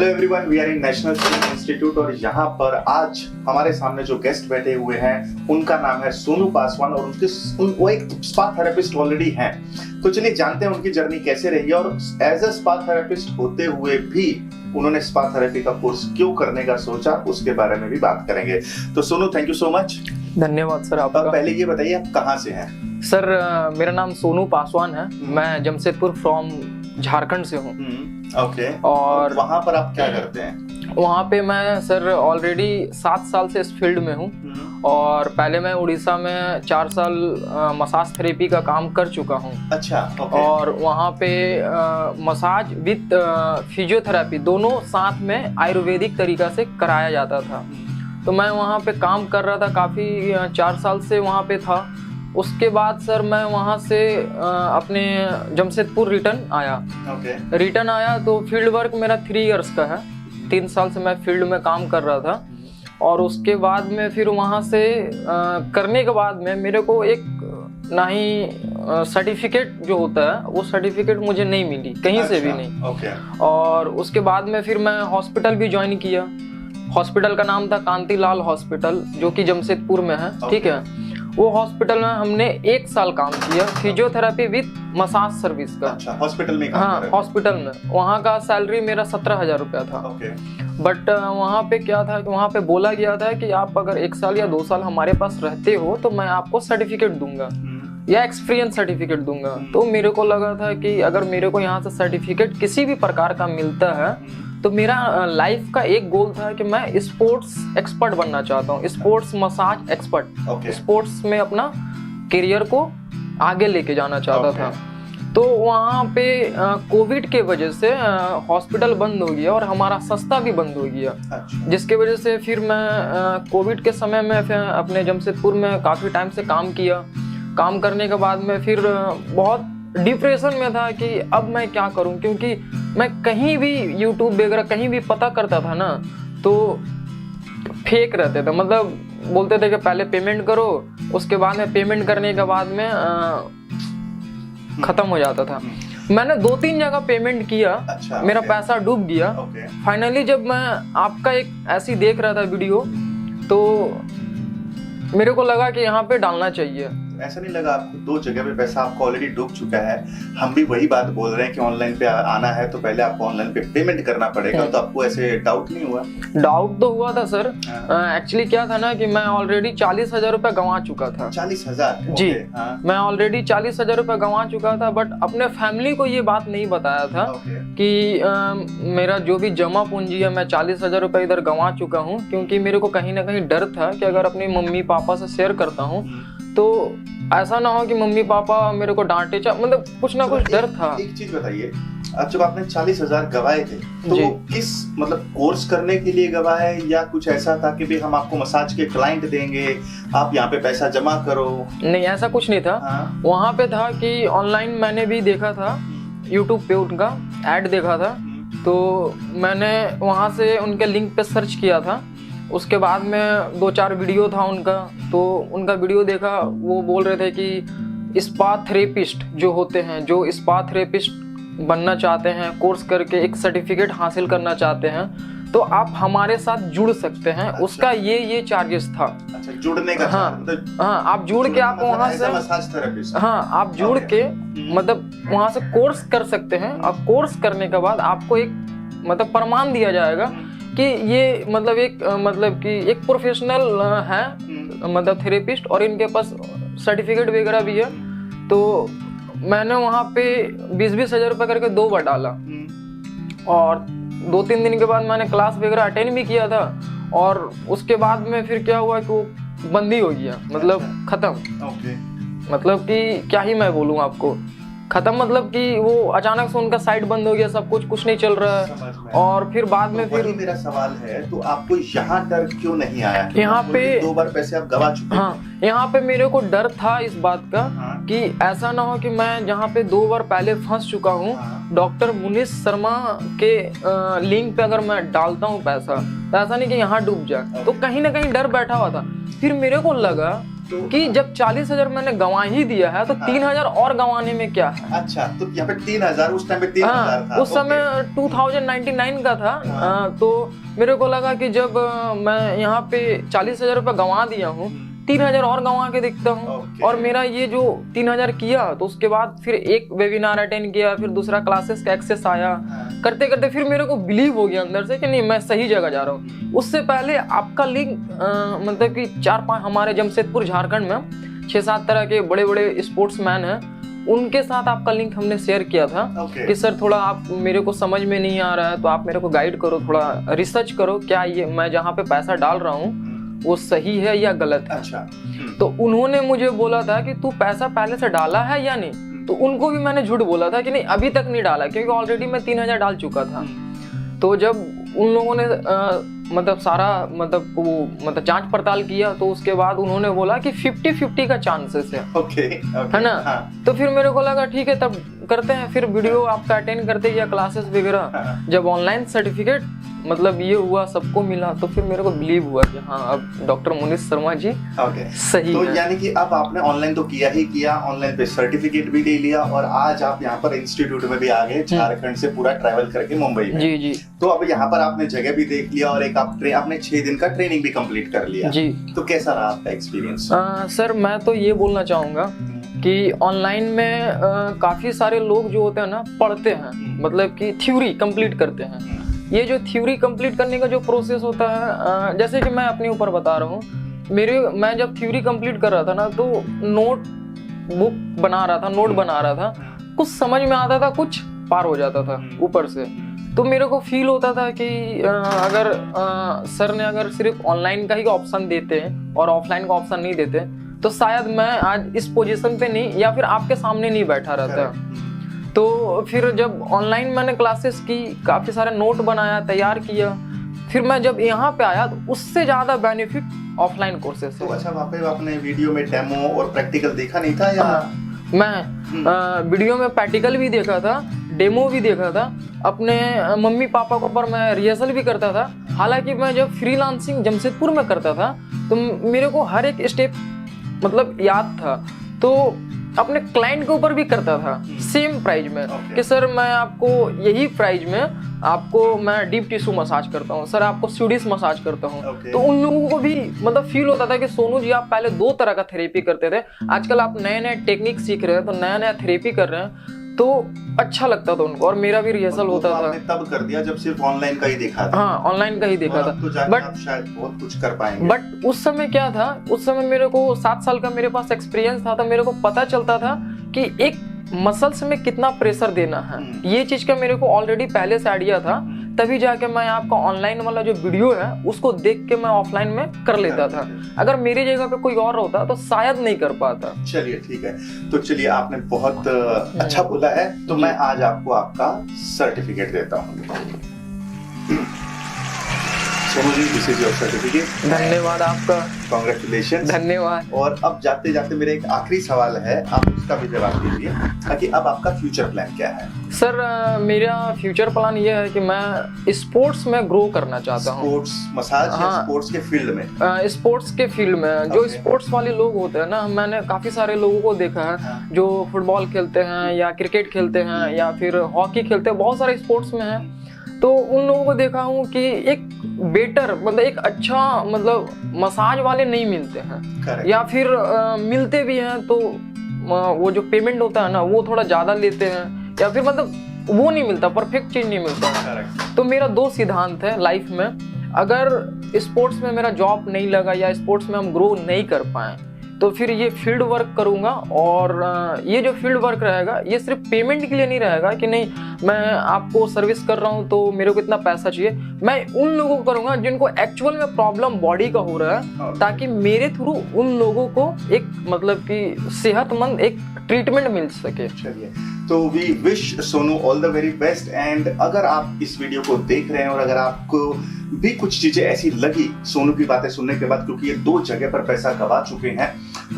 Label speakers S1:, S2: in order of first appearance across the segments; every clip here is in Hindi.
S1: Hello everyone, we are in National Skill Institute और यहाँ पर आज हमारे सामने जो गेस्ट बैठे हुए हैं उनका नाम है सोनू पासवान और वो एक स्पा थेरेपिस्ट ऑलरेडी हैं। तो चलिए जानते हैं उनकी जर्नी कैसे रही और एज अ स्पा थेरेपिस्ट होते हुए भी उन्होंने स्पा थेरेपी का कोर्स क्यों करने का सोचा, उसके बारे में भी बात करेंगे। तो Sonu, thank you so much.
S2: धन्यवाद सर आपका।
S1: पहले ये बताइए आप कहाँ से हैं?
S2: सर मेरा नाम सोनू पासवान है। मैं जमशेदपुर फ्रॉम झारखंड से हूँ।
S1: ओके।
S2: और
S1: वहाँ पर आप क्या करते हैं?
S2: वहाँ पे मैं सर ऑलरेडी 7 साल से इस फील्ड में हूँ और पहले मैं उड़ीसा में 4 साल मसाज थेरेपी का काम कर चुका हूँ।
S1: अच्छा, ओके।
S2: और वहाँ पे मसाज विद फिजियोथेरेपी दोनों साथ में आयुर्वेदिक तरीका से कराया जाता था। तो मैं वहाँ पे काम कर रहा था, काफ़ी 4 साल से वहाँ पे था। उसके बाद सर मैं वहाँ से अपने जमशेदपुर रिटर्न आया। रिटर्न आया तो फील्ड वर्क मेरा 3 इयर्स का है। 3 साल से मैं फील्ड में काम कर रहा था और उसके बाद में फिर वहाँ से करने के बाद में मेरे को एक ना ही सर्टिफिकेट जो होता है वो सर्टिफिकेट मुझे नहीं मिली कहीं से भी नहीं। और उसके बाद में फिर मैं हॉस्पिटल भी ज्वाइन किया। हॉस्पिटल का नाम था कांतिलाल हॉस्पिटल, जो कि जमशेदपुर में है। ठीक है, वो हॉस्पिटल में हमने 1 साल काम किया फिजियोथेरेपी विद मसाज सर्विस का।
S1: अच्छा, हॉस्पिटल में काम कर रहे?
S2: हॉस्पिटल में। वहाँ का सैलरी मेरा 17,000 रुपया था। बट वहाँ पे क्या था कि वहाँ पे बोला गया था कि आप अगर 1 साल या 2 साल हमारे पास रहते हो तो मैं आपको सर्टिफिकेट दूंगा या एक्सपीरियंस सर्टिफिकेट दूंगा। तो मेरे को लगा था कि अगर मेरे को यहाँ से सर्टिफिकेट किसी भी प्रकार का मिलता है तो मेरा लाइफ का एक गोल था कि मैं स्पोर्ट्स एक्सपर्ट बनना चाहता हूँ, स्पोर्ट्स मसाज एक्सपर्ट। स्पोर्ट्स में अपना करियर को आगे लेके जाना चाहता था। तो वहाँ पे कोविड के वजह से हॉस्पिटल बंद हो गया और हमारा सस्ता भी बंद हो गया। जिसके वजह से फिर मैं कोविड के समय में फिर अपने जमशेदपुर में काफ़ी टाइम से काम किया। काम करने के बाद में फिर बहुत डिप्रेशन में था कि अब मैं क्या करूं, क्योंकि मैं कहीं भी यूट्यूब वगैरह कहीं भी पता करता था ना तो फेक रहते थे। मतलब बोलते थे कि पहले पेमेंट करो, उसके बाद में पेमेंट करने के बाद में खत्म हो जाता था। मैंने 2-3 जगह पेमेंट किया। मेरा पैसा डूब गया। फाइनली जब मैं आपका एक ऐसी देख रहा था वीडियो तो मेरे को लगा कि यहाँ पे डालना चाहिए।
S1: ऐसा नहीं लगा आपको 2 जगह पे पैसा आपको ऑलरेडी डूब चुका है? हम भी वही बात बोल रहे हैं कि ऑनलाइन पे आना है तो पहले आपको ऑनलाइन पे पेमेंट करना पड़ेगा। तो आपको ऐसे डाउट नहीं हुआ?
S2: डाउट तो हुआ था सर। एक्चुअली क्या था ना कि मैं ऑलरेडी 40,000 रुपये गंवा चुका था।
S1: 40,000?
S2: जी। मैं ऑलरेडी 40,000 रुपये गंवा चुका था। बट अपने फैमिली को ये बात नहीं बताया था कि मेरा जो भी जमा पूंजी है मैं 40,000 रुपये इधर गंवा चुका हूँ, क्योंकि मेरे को कहीं ना कहीं डर था कि अगर अपनी मम्मी पापा से शेयर करता हूँ तो ऐसा ना हो कि मम्मी पापा मेरे को डांटे। मतलब कुछ ना कुछ डर था।
S1: एक चीज बताइए, अब जब आपने 40,000 गवाए थे तो वो किस मतलब कोर्स करने के लिए गवाए या कुछ ऐसा था कि भाई हम आपको मसाज के क्लाइंट देंगे, आप यहाँ पे पैसा जमा करो?
S2: नहीं, ऐसा कुछ नहीं था। वहाँ पे था कि ऑनलाइन मैंने भी देखा था, यूट्यूब पे उनका ऐड देखा था तो मैंने वहाँ से उनके लिंक पे सर्च किया था। उसके बाद में 2-4 वीडियो था उनका, तो उनका वीडियो देखा। वो बोल रहे थे कि स्पा थेरेपिस्ट जो होते हैं, जो स्पा थेरेपिस्ट बनना चाहते हैं, कोर्स करके एक सर्टिफिकेट हासिल करना चाहते हैं तो आप हमारे साथ जुड़ सकते हैं। उसका ये चार्जेस था। अच्छा, जुड़ने का? हाँ, आप जुड़ के आप वहाँ से
S1: मसाज थेरेपिस्ट,
S2: हाँ आप जुड़ के मतलब वहाँ से कोर्स कर सकते हैं। और कोर्स करने के बाद आपको एक मतलब प्रमाण दिया जाएगा कि ये मतलब एक प्रोफेशनल है मतलब थेरेपिस्ट और इनके पास सर्टिफिकेट वगैरह भी है। तो मैंने वहाँ पे 20-20 हज़ार रुपये करके 2 बार डाला और 2-3 दिन के बाद मैंने क्लास वगैरह अटेंड भी किया था। और उसके बाद में फिर क्या हुआ कि वो बंद ही हो गया, मतलब खत्म। मतलब कि क्या ही मैं बोलूँ आपको, खत्म मतलब कि वो अचानक से उनका साइट बंद हो गया, सब कुछ नहीं चल रहा है। और फिर बाद में फिर
S1: मेरा सवाल है, तो आपको यहाँ डर क्यों नहीं आया?
S2: यहाँ पे
S1: 2 बार पैसे आप गवा चुके हैं।
S2: हाँ, यहाँ पे मेरे को डर था इस बात का कि ऐसा ना हो कि मैं जहाँ पे 2 बार पहले फंस चुका हूँ। डॉक्टर मुनीश शर्मा के लिंक पे अगर मैं डालता हूँ पैसा तो ऐसा नहीं कि यहाँ डूब जाए। तो कहीं ना कहीं डर बैठा हुआ था। फिर मेरे को लगा कि जब 40,000 मैंने गंवा ही दिया है तो 3,000 और गंवाने में क्या है।
S1: अच्छा, तो यहाँ पे 3,000, उस टाइम पे 3,000 था।
S2: उस समय 2099 का था। तो मेरे को लगा कि जब मैं यहाँ पे 40,000 रुपये गंवा दिया हूँ, 3,000 और गंवा के देखता हूँ। और मेरा ये जो 3,000 किया, तो उसके बाद फिर एक वेबिनार अटेंड किया, फिर दूसरा क्लासेस का एक्सेस आया। करते करते फिर मेरे को बिलीव हो गया अंदर से कि नहीं, मैं सही जगह जा रहा हूँ। उससे पहले आपका लिंक मतलब कि 4-5 हमारे जमशेदपुर झारखंड में 6-7 तरह के बड़े बड़े स्पोर्ट्समैन हैं, उनके साथ आपका लिंक हमने शेयर किया था कि सर थोड़ा आप मेरे को समझ में नहीं आ रहा है तो आप मेरे को गाइड करो, थोड़ा रिसर्च करो, क्या ये मैं जहाँ पे पैसा डाल रहा हूँ वो सही है या गलत है।
S1: अच्छा।
S2: तो उन्होंने मुझे बोला था कि तू पैसा पहले से डाला है या नहीं। तो उनको भी मैंने झूठ बोला था कि नहीं, अभी तक नहीं डाला, क्योंकि ऑलरेडी मैं 3,000 डाल चुका था। तो जब उन लोगों ने मतलब सारा मतलब जांच पड़ताल किया, तो उसके बाद उन्होंने बोला कि 50-50 का चांसेस है। है ना। तो फिर मेरे को लगा ठीक है, तब करते हैं। फिर वीडियो आपका अटेंड करते या क्लासेस वगैरह, जब ऑनलाइन सर्टिफिकेट मतलब ये हुआ, सबको मिला, तो फिर मेरे को बिलीव हुआ कि हाँ, अब डॉक्टर मुनीष शर्मा जी सही
S1: तो
S2: है।
S1: यानी कि अब आपने ऑनलाइन तो किया ही किया, ऑनलाइन पे सर्टिफिकेट भी ले लिया, और आज आप यहाँ पर इंस्टीट्यूट में भी आ गए, झारखंड से पूरा ट्रैवल करके मुंबई में।
S2: जी जी।
S1: तो अब यहाँ पर आपने जगह भी देख लिया और एक आपने 6 दिन का ट्रेनिंग भी कंप्लीट कर लिया
S2: जी।
S1: तो कैसा रहा आपका एक्सपीरियंस?
S2: सर मैं तो ये बोलना चाहूंगा कि ऑनलाइन में काफी सारे लोग जो होते हैं ना, पढ़ते हैं, मतलब कि थ्योरी कंप्लीट करते हैं। ये जो थ्योरी कंप्लीट करने का जो प्रोसेस होता है, जैसे कि मैं अपने ऊपर बता रहा हूँ, मैं जब थ्योरी कंप्लीट कर रहा था ना, तो नोट बुक बना रहा था, नोट बना रहा था, कुछ समझ में आता था, कुछ पार हो जाता था ऊपर से। तो मेरे को फील होता था कि अगर सर ने अगर सिर्फ ऑनलाइन का ही ऑप्शन देते और ऑफलाइन का ऑप्शन नहीं देते, तो शायद मैं आज इस पोजीशन पे नहीं, या फिर आपके सामने नहीं बैठा रहता। तो फिर जब ऑनलाइन मैंने क्लासेस की, काफ़ी सारे नोट बनाया, तैयार किया, फिर मैं जब यहाँ पे आया तो उससे ज़्यादा बेनिफिट ऑफलाइन कोर्सेस है।
S1: तो अच्छा, वहाँ पे आपने वीडियो में डेमो और प्रैक्टिकल देखा नहीं था या?
S2: मैं वीडियो में प्रैक्टिकल भी देखा था, डेमो भी देखा था, अपने मम्मी पापा को पर मैं रिहर्सल भी करता था। हालांकि मैं जब फ्रीलांसिंग जमशेदपुर में करता था तो मेरे को हर एक स्टेप मतलब याद था, तो अपने क्लाइंट के ऊपर भी करता था सेम प्राइस में कि सर मैं आपको यही प्राइस में आपको मैं डीप टिश्यू मसाज करता हूँ, सर आपको स्वीडिश मसाज करता हूँ। तो उन लोगों को भी मतलब फील होता था कि सोनू जी आप पहले 2 तरह का थेरेपी करते थे, आजकल आप नए नए टेक्निक सीख रहे हैं, तो नया नया थेरेपी कर रहे हैं, तो अच्छा लगता था उनको। और मेरा भी रिहर्सल होता था।
S1: आपने तब कर दिया जब सिर्फ ऑनलाइन का ही देखा था।
S2: हाँ, ऑनलाइन का ही देखा था,
S1: तो बट आप शायद बहुत कुछ कर पाएंगे।
S2: बट उस समय क्या था, उस समय मेरे को 7 साल का मेरे पास एक्सपीरियंस था, तो मेरे को पता चलता था कि एक मसल्स में कितना प्रेशर देना है। ये चीज का मेरे को ऑलरेडी पहले से आइडिया था, तभी जाके मैं आपका ऑनलाइन वाला जो वीडियो है उसको देख के मैं ऑफलाइन में कर लेता था। अगर मेरी जगह पे कोई और होता तो शायद नहीं कर पाता।
S1: चलिए ठीक है, तो चलिए आपने बहुत अच्छा बोला है, तो मैं आज आपको आपका सर्टिफिकेट देता हूँ। Sonu ji, this is your certificate.
S2: धन्यवाद आपका,
S1: कांग्रेचुलेशन।
S2: धन्यवाद।
S1: और अब जाते जाते मेरा एक आखिरी सवाल है, आप उसका भी जवाब दीजिए कि अब आपका फ्यूचर प्लान क्या है?
S2: सर मेरा फ्यूचर प्लान ये है कि मैं स्पोर्ट्स में ग्रो करना चाहता हूँ।
S1: स्पोर्ट्स मसाज या स्पोर्ट्स के फील्ड में?
S2: स्पोर्ट्स के फील्ड में। जो स्पोर्ट्स वाले लोग होते हैं ना, मैंने काफी सारे लोगों को देखा है जो फुटबॉल खेलते हैं या क्रिकेट खेलते हैं या फिर हॉकी खेलते हैं, बहुत सारे स्पोर्ट्स में हैं। तो उन लोगों को देखा हूँ कि एक बेटर मतलब एक अच्छा मतलब मसाज वाले नहीं मिलते हैं, या फिर मिलते भी हैं तो वो जो पेमेंट होता है ना वो थोड़ा ज़्यादा लेते हैं, या फिर मतलब वो नहीं मिलता, परफेक्ट चीज़ नहीं मिलता। तो मेरा 2 सिद्धांत है लाइफ में, अगर स्पोर्ट्स में मेरा जॉब नहीं लगा या स्पोर्ट्स में हम ग्रो नहीं कर पाए तो फिर ये फील्ड वर्क करूँगा। और ये जो फील्ड वर्क रहेगा ये सिर्फ पेमेंट के लिए नहीं रहेगा कि नहीं मैं आपको सर्विस कर रहा हूँ तो मेरे को इतना पैसा चाहिए। मैं उन लोगों को करूँगा जिनको एक्चुअल में प्रॉब्लम बॉडी का हो रहा है, ताकि मेरे थ्रू उन लोगों को एक मतलब कि सेहतमंद एक ट्रीटमेंट मिल सके।
S1: चलिए, तो we wish Sonu all the very best. And अगर आप इस वीडियो को देख रहे हैं और अगर आपको भी कुछ चीजें ऐसी लगी सोनू की बातें सुनने के बाद, क्योंकि ये 2 जगह पर पैसा गवा चुके हैं,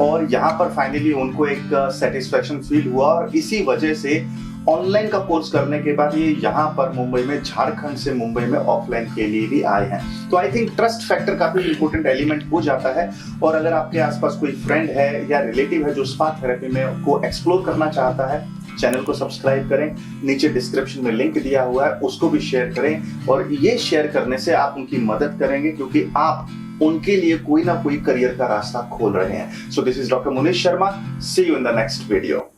S1: और यहाँ पर फाइनली उनको एक सेटिस्फेक्शन फील हुआ और इसी वजह से ऑनलाइन का कोर्स करने के बाद ये यहाँ पर मुंबई में, झारखंड से मुंबई में ऑफलाइन के लिए भी आए हैं। तो आई थिंक ट्रस्ट फैक्टर काफी इंपॉर्टेंट एलिमेंट हो जाता है। और अगर आपके आसपास कोई फ्रेंड है या रिलेटिव है जो स्पा थेरेपी में को एक्सप्लोर करना चाहता है, चैनल को सब्सक्राइब करें, नीचे डिस्क्रिप्शन में लिंक दिया हुआ है उसको भी शेयर करें। और ये शेयर करने से आप उनकी मदद करेंगे क्योंकि आप उनके लिए कोई ना कोई करियर का रास्ता खोल रहे हैं। So this is doctor Munish Sharma, see you in the next video.